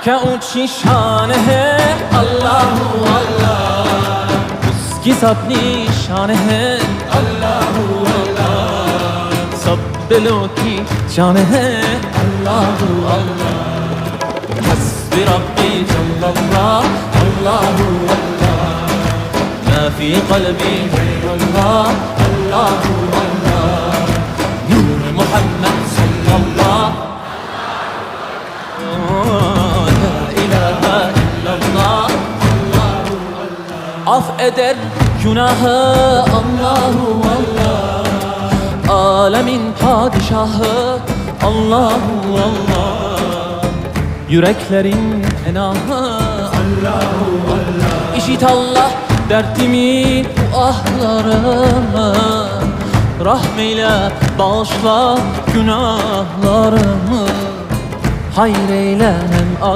क्या ऊंची शान है अल्लाह अल्लाह, उसकी सब निशान है अल्लाह अल्लाह, सब दिलों की जान है अल्लाह अल्लाह। हस्बी रब्बी जल्लल्लाह अल्लाह अल्लाह, मा फी क़ल्बी गैरुल्लाह अल्लाह अल्लाह, नूर मुहम्मद सल्लल्लाह af eder günahı Allahu Allah, alemin padişahı Allahu Allah, yüreklerin enahı Allahu Allah. İşit Allah dertimin ahlarımı, rahmeyle bağışla günahlarımı, hayır eyle hem